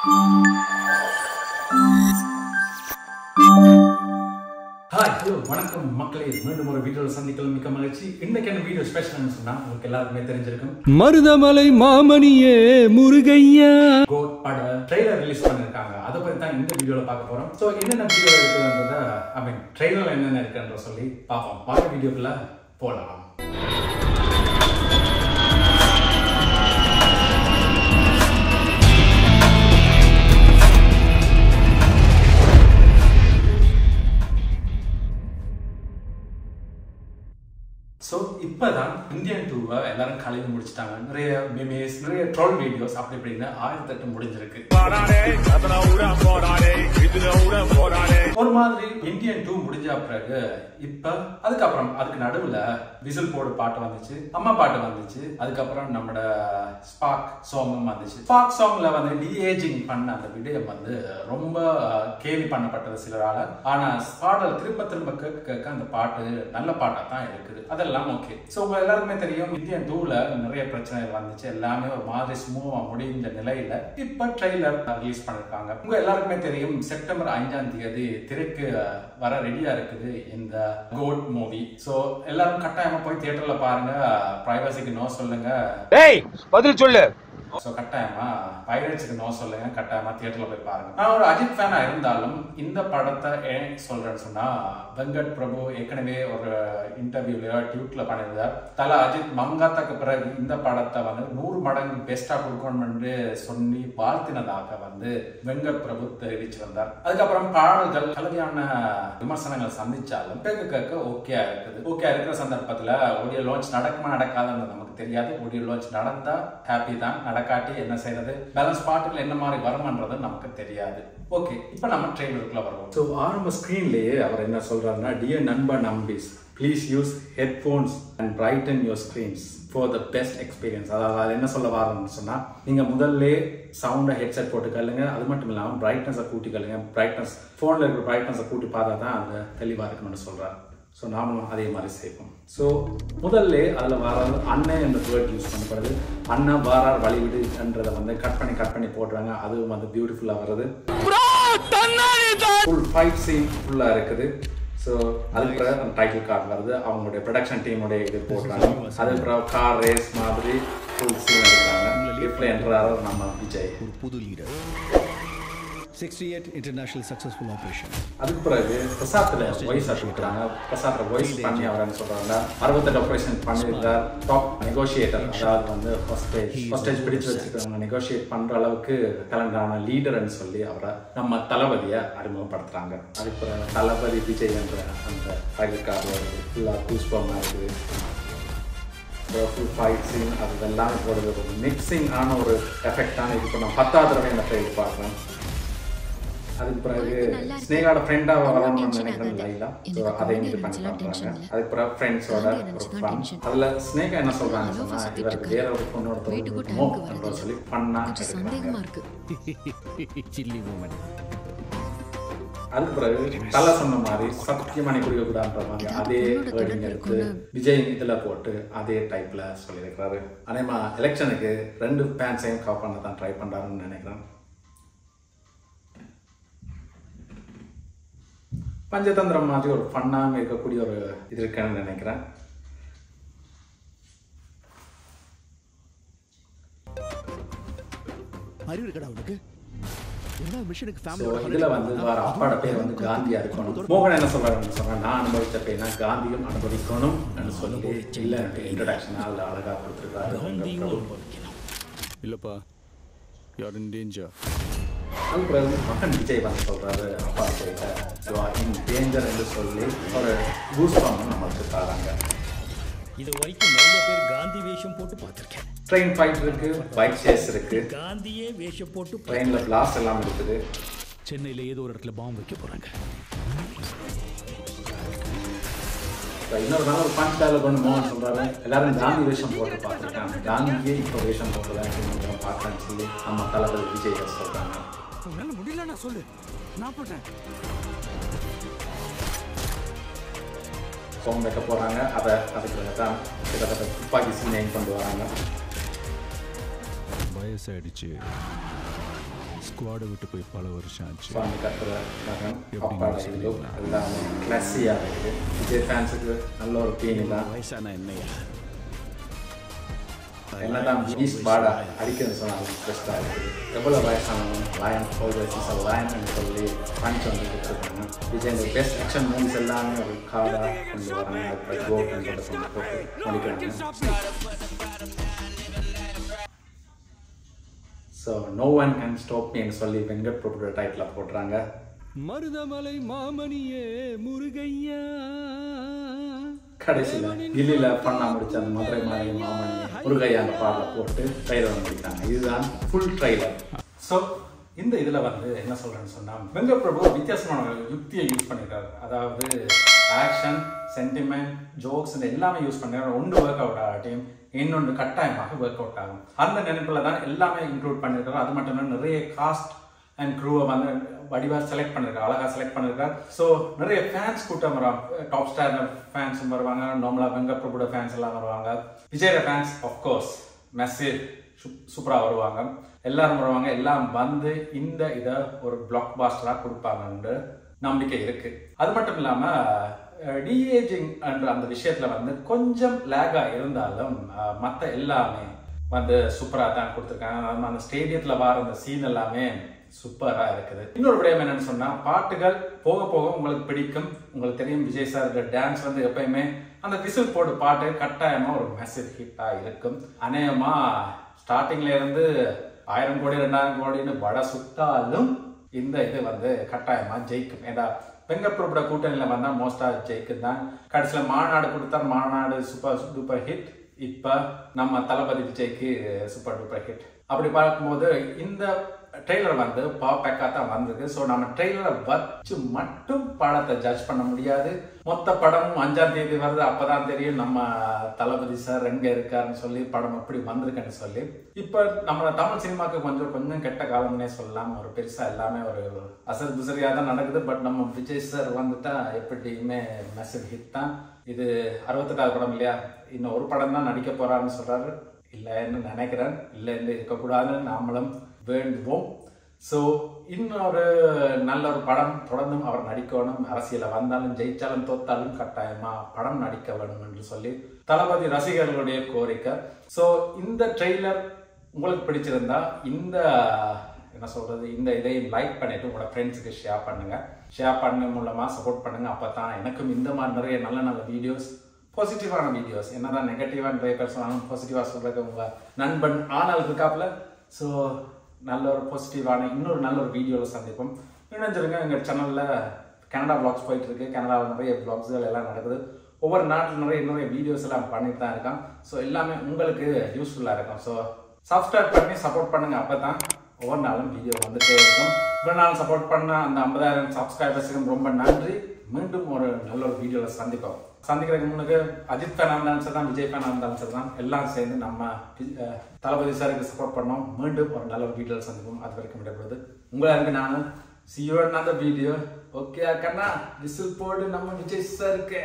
Hi, hello, வணக்கம் மக்களே. மீண்டும் ஒரு வீடியோல சந்திக்கல மிக்க மகிழ்ச்சி. இன்னைக்கான வீடியோ ஸ்பெஷல்னு சொன்னா உங்களுக்கு எல்லாருக்குமே தெரிஞ்சிருக்கும். மருதமலை மாமணியே முருகையா கோட் பட ட்ரெய்லர் ரிலீஸ் பண்ணிருக்காங்க. அத பத்தி தான் இந்த வீடியோல பார்க்க போறோம். சோ என்னென்ன வீடியோ இருக்குன்றத ட்ரெய்லர்ல என்னென்ன இருக்குன்ற சொல்லி பாப்போம். வாங்க வீடியோக்குள்ள போலாம். ஸோ இப்போ தான் இந்தியன் 2 எல்லாரும் கலைந்து முடிச்சுட்டாங்க. நிறைய மீம்ஸ், நிறைய ட்ரோல் வீடியோஸ் அப்படி இப்படின்னு 1008 முடிஞ்சிருக்கு. ஒரு மாதிரி இந்தியன் 2 முடிஞ்ச பிறகு இப்ப அதுக்கப்புறம் அதுக்கு நடுவுல விசில் போடு பாட்டு வந்துச்சு, அம்மா பாட்டு வந்துச்சு, அதுக்கப்புறம் நம்மட ஸ்பார்க் சாங்கும் வந்துச்சு. ஸ்பார்க் சாங்ல வந்து டிஏஜிங் பண்ண அந்த விடயம் வந்து ரொம்ப கேலி பண்ணப்பட்டது சிலரால. ஆனா பாடல் திரும்ப திரும்ப கேட்க அந்த பாட்டு நல்ல பாட்டா தான் இருக்குது. அதெல்லாம் ஓகே. சோ உங்க எல்லாருக்குமே தெரியும் இந்தியன் 2ல நிறைய பிரச்சனைகள் வந்துச்சு. எல்லாமே ஒரு மாதிரி ஸ்மூவா முடிஞ்ச நிலையில இப்ப ட்ரெய்லர் ரிலீஸ் பண்ணிருக்காங்க. உங்க எல்லாருக்குமே தெரியும் செப்டம்பர் 5ஆம் தேதி திரைக்கு வர ரெடியா இருக்குது இந்த கோட் மூவி. சோ எல்லாரும் கட்டாயமா போய் தியேட்டர்ல பாருங்க. பிரைவசிக்கு நோ சொல்லுங்க. ஏய் பதில் சொல்லு. சோ கட்டாயமா பைரேட்ஸ்க்கு நோ சொல்லுங்க. கட்டாயமா தியேட்டர்ல போய் பாருங்க. நான் ஒரு அஜித் ஃபேனா இருந்தாலும் இந்த படத்தை ஏன் சொல்றேன்னு சொன்னா, வெங்கட் பிரபு ஏற்கனவே ஒரு இன்டர்வியூல ட்வீட்ல பண்ணியிருந்தார். தல அஜித் மங்காத்தாக்கு பிறகு இந்த படத்தை வந்து 100 மடங்கு பெஸ்டா கொடுக்கணும்னு சொல்லி வாழ்த்தினதாக வந்து வெங்கட் பிரபு தெரிவிச்சிருந்தார். அதுக்கப்புறம் பாடல்கள் கலவையான விமர்சனங்கள் சந்திச்சாலும் கேட்க ஓகே இருக்குது. ஓகே இருக்கிற சந்தர்ப்பத்துல ஆடியோ லான்ச் நடக்குமா நடக்காதுன்னு நமக்கு தெரியாது. ஆடியோ லான்ச் நடந்தா ஹாப்பி தான், நடக்காட்டி என்ன செய்யறது, பேலன்ஸ் பாட்டுகள் என்ன மாதிரி வரும்ன்றது நமக்கு தெரியாது. ஓகே, இப்போ நம்ம ட்ரெய்லருக்குள்ள வருவோம். ஸோ ஆரம்ப ஸ்க்ரீன்லேயே அவர் என்ன சொல்றாருன்னா, டியர் நண்பர் நம்பிஸ், please use headphones and brighten your screens for the best experience. அதாவது அது என்ன சொல்ல வரணும்னு சொன்னா, நீங்க முதல்ல சவுண்டை ஹெட்செட் போட்டு கல்லுங்க. அது மட்டும் இல்லாமல் பிரைட்னஸை கூட்டி கல்லுங்க. பிரைட்னஸ் ஃபோனில் இருக்கிற பிரைட்னஸை கூட்டி பார்த்தா தான் அது தெளிவாக இருக்கணும்னு சொல்றாரு. ஸோ நாமளும் அதே மாதிரி செய்வோம். ஸோ முதல்ல அதில் வராது அண்ணன் என்ற வேர்ட் யூஸ் பண்ணப்படுது. அண்ணன் வாரார் வழிவிடு என்றதை வந்து கட் பண்ணி போடுறாங்க. அதுவும் வந்து பியூட்டிஃபுல்லாக வருது. ஃபுல் ஃபைட் சீன் ஃபுல்லாக இருக்குது. ஸோ அதுக்கு பிறகு அந்த டைட்டில் கார்டு வருது. அவங்களுடைய ப்ரொடக்ஷன் டீமுடைய இது போடுறாங்க. அதுக்கு பிறகு கார் ரேஸ் மாதிரி ஃபுல் சீன் எடுக்கிறாங்க. லிஃப்ட்ல என்றாரோ நம்ம விஜய் புது லீடர் 68 international successful operation. அதுக்கு பிறகு பிரசாத்ல வாய்ஸ் ஆட்டுறாங்க. பிரசாத்ல வாய்ஸ் பண்ணி அவரன்னு சொல்றாங்க. 68 ஆபரேஷன் பண்ணியிருந்தார். டாப் நெகோஷியேட்டர், அதாவது வந்து ஃபர்ஸ்ட் ஸ்டேஜ் பிடிச்சு வச்சுக்கிறவங்க நெகோஷியேட் பண்ற அளவுக்கு டேலண்டான லீடர்னு சொல்லி அவரை நம்ம தளபதியை அறிமுகப்படுத்துறாங்க. அதுக்கு பிறகு தளபதி விஜய் என்ற அந்த டைட்டில் கார்டு வருது. ஃபுல்லாக கூஸ்பமாக இருக்குது. ஃபுல் ஃபைட் சீன் அது எல்லாமே போடுறது ஒரு மிக்சிங் ஆன ஒரு எஃபெக்டான இது. நான் 10வது தடவை இந்த ட்ரெயில் பார்க்குறேன். அதுக்கு பிறகு ஸ்னேகாவோட ஃப்ரெண்டாக வரணும்னு நினைக்கிறேன் லைலா. ஸோ அதையும் இது பண்ணி பார்க்குறாங்க. அதுக்கு பிறகு ஃப்ரெண்ட்ஸோட ஒரு ஃபன். அதில் ஸ்னேகா என்ன சொல்கிறாங்க சொன்னால், இவருக்கு வேற ஒரு பொண்ணோட தோணுமோ என்ற சொல்லி ஃபன்னாக எடுக்கிறாங்க. அதுக்கு பிறகு தலை சொன்ன மாதிரி சத்தியமணி குடிக்கக்கூடாதுன்ற மாதிரி அதே வேர்டிங் எடுத்து விஜய் இதில் போட்டு அதே டைப்பில் சொல்லியிருக்கிறாரு. அதேமா எலெக்ஷனுக்கு 2 பேன்ஸையும் கவர் பண்ண தான் ட்ரை பண்ணுறாருன்னு நினைக்கிறேன். பஞ்சதந்திரம் மாதிரி ஒரு ஃபன்னாக இருக்கக்கூடிய ஒரு இது இருக்குன்னு நினைக்கிறேன். இதுல வந்து வேற அப்பாட பேர் வந்து காந்தியா இருக்கணும். மோகன் என்ன சொல்றாருன்னு சொன்னா, நான் அனுபவிச்ச பேனா காந்தியும் அனுபவிக்கணும் சொல்லி இல்ல இன்ட்ரோடக்ஷன் அழகா கொடுத்துருக்காரு. இல்லப்பா யார் இன் டேஞ்சர். அதுக்கு மகன் விஜய் வந்து சொல்றாரு அப்பா விஜய்கிட்ட, யூ ஆர் இன் டேஞ்சர் என்று சொல்லி ஒரு பூஸ்ட் பண்ண நம்மளுக்கு தராங்க. இது வரைக்கும் நிறைய பேர் காந்தி வேஷம் போட்டு பார்த்துருக்கேன். ட்ரெயின் ஃபைட் இருக்கு, பைக் சேஸ் இருக்கு, காந்தியே வேஷம் போட்டு ட்ரெயின்ல பிளாஸ்ட் எல்லாம் இருக்குது. சென்னையில் ஏதோ ஒரு இடத்துல பாம்பு வைக்க போறாங்க. இன்னொரு நாள் ஒரு பஞ்ச் டயலாக் ஒன்று மோகன் சொல்றாரு, எல்லாரும் காந்தி வேஷம் போட்டு பார்த்துருக்காங்க, காந்தியே இப்போ வேஷம் போட்டுதான் பார்க்கலான்னு சொல்லி நம்ம தளபதி விஜய் சொல்றாங்க. முடியல நான் சொல்லு, நான் போட்டேன். சோம் வைக்க போகிறாங்க. அதுக்கு தான் கிட்டத்தட்ட துப்பாக்கி சீன் கொண்டு வராங்க. வயசாயிடுச்சு, ஸ்குவாடை விட்டு போய் பல வருஷம் ஆச்சு. சுவாமி கத்துற மகன் அப்பாடையிலும் எல்லாமே கிளாஸியாக இருக்குது. விஜய் ஃபேன்ஸுக்கு நல்ல ஒரு தீனி தான். வயசான என்னையா என்னதான் பீஸ் பாடா அடிக்கிறது சொன்னாலும் பெஸ்ட்டாக இருக்குது. எவ்வளோ வயசானவங்க lion always is a lion சொல்லி பஞ்ச் வந்து கொடுத்துருக்காங்க. விஜய் பெஸ்ட் ஆக்ஷன் மூவிஸ் எல்லாமே ஒரு கார்டாக கொண்டு வராங்க. அப்புறம் கோல்டு போட்டு முடிக்கிறாங்க. So no one can stop மீன்னு சொல்லி வெங்கட் பிரபுட டைட்டில் போடுறாங்க. மருதமலை மாமணியே முருகையா. கடைசியில் கில்லியில் பண்ணா முடிச்ச அந்த மதுரை மலை மாமணி முருகையா அந்த பாடலை போட்டு ட்ரைலர் முடித்தாங்க. இதுதான் ஃபுல் ட்ரைலர். ஸோ இந்த இதில் வந்து என்ன சொல்கிறேன்னு சொன்னால், வெங்கட் பிரபு வித்தியாசமான யுக்தியை யூஸ் பண்ணியிருக்காரு. அதாவது ஆக்ஷன், சென்டிமெண்ட், ஜோக்ஸ் எல்லாமே யூஸ் பண்ணிருக்காரு. ஒன்று ஒர்க் அவுட் ஆகட்டும், இன்னொன்று கட்டாயமாக ஒர்க் அவுட் ஆகும். அந்த நினைப்பில் தான் எல்லாமே இன்க்ளூட் பண்ணியிருக்காரு. அது மட்டும் இல்லை, நிறைய காஸ்ட் அண்ட் க்ரூவை வந்து வடிவாக செலக்ட் பண்ணியிருக்காரு, அழகாக செலக்ட் பண்ணியிருக்காரு. ஸோ நிறைய ஃபேன்ஸ் கூட்டம் வருவாங்க. டாப் ஸ்டார் ஃபேன்ஸும் வருவாங்க, நார்மலாக வெங்கட் பிரபுட ஃபேன்ஸ் எல்லாம் வருவாங்க. விஜயோட ஃபேன்ஸ் ஆஃப்கோர்ஸ் மெஸ்ஸேஜ் சூப்பராக வருவாங்க. எல்லாரும் வருவாங்க. எல்லாம் வந்து இந்த இதை ஒரு பிளாக் பாஸ்டராக கொடுப்பாங்கன்ற நம்பிக்கை இருக்கு. அது மட்டும் இல்லாமல் டிஏஜிங் என்ற அந்த விஷயத்துல வந்து கொஞ்சம் லேகா இருந்தாலும் மற்ற எல்லாமே வந்து சூப்பராக தான் கொடுத்துருக்காங்க. அந்த ஸ்டேடியத்தில் வர அந்த சீன் எல்லாமே சூப்பராக இருக்குது. இன்னொரு விடயம் என்னன்னு சொன்னால், பாட்டுகள் போக போக உங்களுக்கு பிடிக்கும். உங்களுக்கு தெரியும் விஜய் சார் டான்ஸ் வந்து எப்பயுமே அந்த விசில் போட்டு பாட்டு கட்டாயமாக ஒரு மெசேஜ் ஹிட்டாக இருக்கும். அநேகமாக ஸ்டார்டிங்ல இருந்து 1000 கோடி 2000 கோடின்னு வட சுத்தாலும் இந்த இது வந்து கட்டாயமாக ஜெயிக்கும். ஏன்னா வெங்கட் பிரபுட கூட்டணியில் வந்தால் மோஸ்டாக ஜெயிக்கும் தான். கடைசியில் மாநாடு கொடுத்தார், மாநாடு சூப்பர் டூப்பர் ஹிட். இப்போ நம்ம தளபதி விஜய்க்கு சூப்பர் டூப்பர் ஹிட். அப்படி பார்க்கும்போது இந்த ட்ரெய்லர் வந்து பர்ஃபெக்டாக தான் வந்திருக்கு. ஸோ நம்ம ட்ரெய்லரை வச்சு மட்டும் படத்தை ஜட்ஜ் பண்ண முடியாது. மொத்த படமும் 5ஆம் தேதி வருது, அப்போதான் தெரியும் நம்ம தளபதி சார் எங்கே இருக்காருன்னு சொல்லி, படம் எப்படி வந்திருக்குன்னு சொல்லி. இப்போ நம்ம தமிழ் சினிமாவுக்கு கொஞ்சம் கெட்ட காலம்னே சொல்லலாம். ஒரு பெருசாக எல்லாமே ஒரு அசல் புசரியாக தான் நடக்குது. பட் நம்ம விஜய் சார் வந்துட்டா எப்படியுமே மெசேஜ் ஹிட் தான். இது 68வது படம் இல்லையா, இன்னும் ஒரு படம் தான் நடிக்க போறாருன்னு சொல்றாரு. இல்லைன்னு நினைக்கிறேன், இல்லைன்னு இருக்கக்கூடாதுன்னு நாமளும் வேண்டுவோம். ஸோ இன்னொரு நல்ல ஒரு படம் தொடர்ந்தும் அவர் நடிக்கணும். அரசியலை வந்தாலும் ஜெயிச்சாலும் தோத்தாலும் கட்டாயமா படம் நடிக்க வேணும் என்று சொல்லி தளபதி ரசிகர்களுடைய கோரிக்கை. ஸோ இந்த ட்ரெய்லர் உங்களுக்கு பிடிச்சிருந்தா இந்த என்ன சொல்றது, இந்த இதையும் லைக் பண்ணிட்டு உங்களோட ஃப்ரெண்ட்ஸுக்கு ஷேர் பண்ணுங்க. ஷேர் பண்ண மூலமா சப்போர்ட் பண்ணுங்க. அப்பதான் எனக்கும் இந்த மாதிரி நிறைய நல்ல வீடியோஸ், பாசிட்டிவான வீடியோஸ், என்னதான் நெகட்டிவான நிறைய பேர் சொன்னாலும் பாசிட்டிவாக சொல்றது உங்க நண்பன் ஆனால் இருக்காப்புல. ஸோ நல்ல ஒரு பாசிட்டிவான இன்னொரு நல்ல ஒரு வீடியோவில் சந்திப்போம். இணைஞ்சிருங்க. எங்கள் சேனலில் கனடா பிளாக்ஸ் போயிட்டு இருக்கு. கனடாவில் நிறைய பிளாக்ஸ்கள் எல்லாம் நடக்குது. ஒவ்வொரு நாட்டில் நிறைய வீடியோஸ் எல்லாம் பண்ணிட்டு தான் இருக்கான். ஸோ எல்லாமே உங்களுக்கு யூஸ்ஃபுல்லாக இருக்கும். ஸோ சப்ஸ்கிரைப் பண்ணி சப்போர்ட் பண்ணுங்க. அப்போ தான் ஒவ்வொரு நாளும் வீடியோ வந்துட்டே இருக்கும். இவ்வளோ நாள் சப்போர்ட் பண்ண அந்த 50,000 சப்ஸ்கிரைபர்ஸுக்கும் ரொம்ப நன்றி. மீண்டும் ஒரு நல்ல ஒரு வீடியோவில் சந்திப்போம். சந்திக்கிறதுக்கு முன்னுக்கு அஜித் ஃபேனாக இருந்தாலும் சரி தான், விஜய் ஃபேனாக இருந்தாலும் சரி தான், எல்லாம் சேர்ந்து நம்ம தளபதி சாருக்கு சப்போர்ட் பண்ணோம். மீண்டும் ஒரு நல்ல ஒரு வீடியோவில் சந்திப்போம். அது வரைக்கும் விடப்படுது உங்களுக்கு நானும் see you another video. Okay கண்ணா, விசில் போடு நம்ம விஜய் சாருக்கு.